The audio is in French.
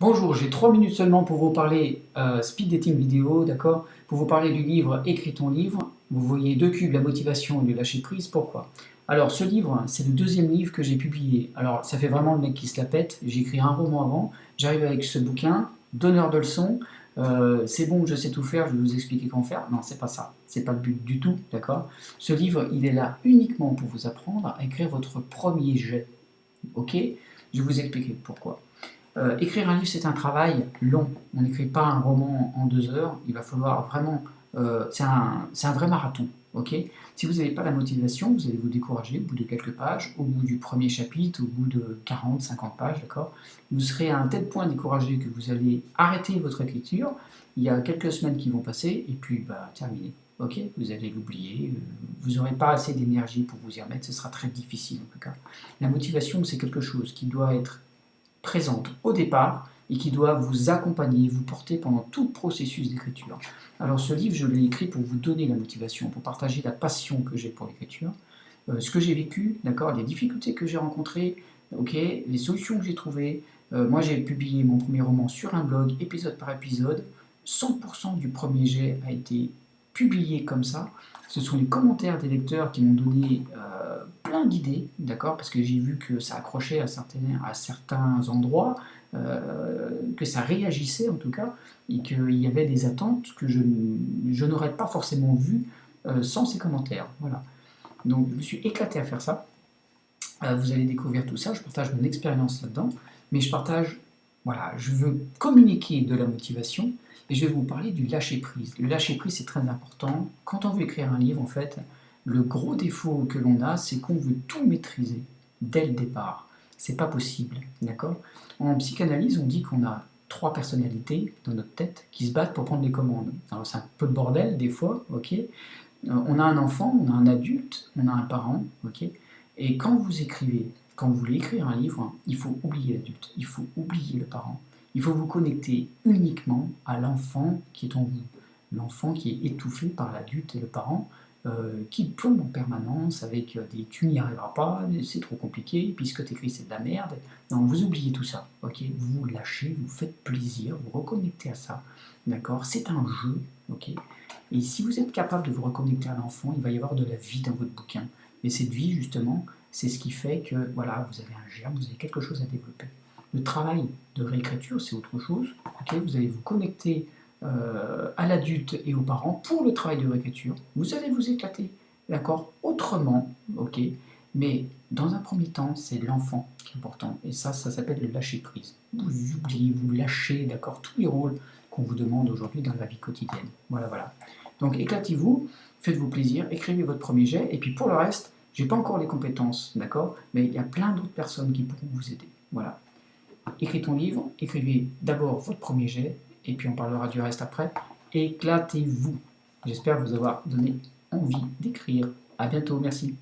Bonjour, j'ai 3 minutes seulement pour vous parler speed dating vidéo, d'accord? Pour vous parler du livre Écris ton livre. Vous voyez deux cubes, la motivation et le lâcher prise. Pourquoi? Alors, ce livre, c'est le deuxième livre que j'ai publié. Alors, ça fait vraiment le mec qui se la pète. J'ai écrit un roman avant. J'arrive avec ce bouquin, donneur de leçons. C'est bon, je sais tout faire, je vais vous expliquer comment faire. Non, c'est pas ça. C'est pas le but du tout, d'accord? Ce livre, il est là uniquement pour vous apprendre à écrire votre premier jet. Ok? Je vais vous expliquer pourquoi. Écrire un livre, c'est un travail long. On n'écrit pas un roman en 2 heures. Il va falloir vraiment. C'est un vrai marathon. Ok. Si vous n'avez pas la motivation, vous allez vous décourager au bout de quelques pages, au bout du premier chapitre, au bout de 40, 50 pages, d'accord. Vous serez à un tel point découragé que vous allez arrêter votre écriture. Il y a quelques semaines qui vont passer, et puis, terminé. Ok, vous allez l'oublier, vous n'aurez pas assez d'énergie pour vous y remettre, ce sera très difficile en tout cas. La motivation, c'est quelque chose qui doit être présente au départ et qui doit vous accompagner, vous porter pendant tout le processus d'écriture. Alors ce livre, je l'ai écrit pour vous donner la motivation, pour partager la passion que j'ai pour l'écriture, ce que j'ai vécu, d'accord, les difficultés que j'ai rencontrées, ok, les solutions que j'ai trouvées. Moi, j'ai publié mon premier roman sur un blog, épisode par épisode. 100% du premier jet a été publié comme ça. Ce sont les commentaires des lecteurs qui m'ont donné plein d'idées, d'accord, parce que j'ai vu que ça accrochait à certains endroits, que ça réagissait en tout cas, et qu'il y avait des attentes que je n'aurais pas forcément vues sans ces commentaires. Voilà. Donc je me suis éclaté à faire ça. Vous allez découvrir tout ça, je partage mon expérience là-dedans, mais voilà, je veux communiquer de la motivation et je vais vous parler du lâcher-prise. Le lâcher-prise, c'est très important. Quand on veut écrire un livre, en fait, le gros défaut que l'on a, c'est qu'on veut tout maîtriser dès le départ. C'est pas possible, d'accord? En psychanalyse, on dit qu'on a 3 personnalités dans notre tête qui se battent pour prendre les commandes. Alors c'est un peu le bordel des fois, ok? On a un enfant, on a un adulte, on a un parent, ok? Et quand vous écrivez, quand vous voulez écrire un livre, il faut oublier l'adulte, il faut oublier le parent. Il faut vous connecter uniquement à l'enfant qui est en vous. L'enfant qui est étouffé par l'adulte et le parent, qui plombe en permanence avec des tu n'y arriveras pas, c'est trop compliqué, puis ce que tu écris c'est de la merde. Non, vous oubliez tout ça, ok? Vous lâchez, vous faites plaisir, vous reconnectez à ça, d'accord? C'est un jeu, ok? Et si vous êtes capable de vous reconnecter à l'enfant, il va y avoir de la vie dans votre bouquin. Et cette vie, justement, c'est ce qui fait que voilà, vous avez un germe, vous avez quelque chose à développer. Le travail de réécriture, c'est autre chose. Okay, vous allez vous connecter à l'adulte et aux parents pour le travail de réécriture. Vous allez vous éclater, d'accord, autrement, ok. Mais dans un premier temps, c'est l'enfant qui est important. Et ça s'appelle le lâcher prise. Vous oubliez, vous lâchez, d'accord, tous les rôles qu'on vous demande aujourd'hui dans la vie quotidienne. Voilà, voilà. Donc éclatez-vous, faites-vous plaisir, écrivez votre premier jet, et puis pour le reste, j'ai pas encore les compétences, d'accord, mais il y a plein d'autres personnes qui pourront vous aider. Voilà. Écrivez ton livre, écrivez d'abord votre premier jet, et puis on parlera du reste après. Éclatez-vous. J'espère vous avoir donné envie d'écrire. À bientôt, merci.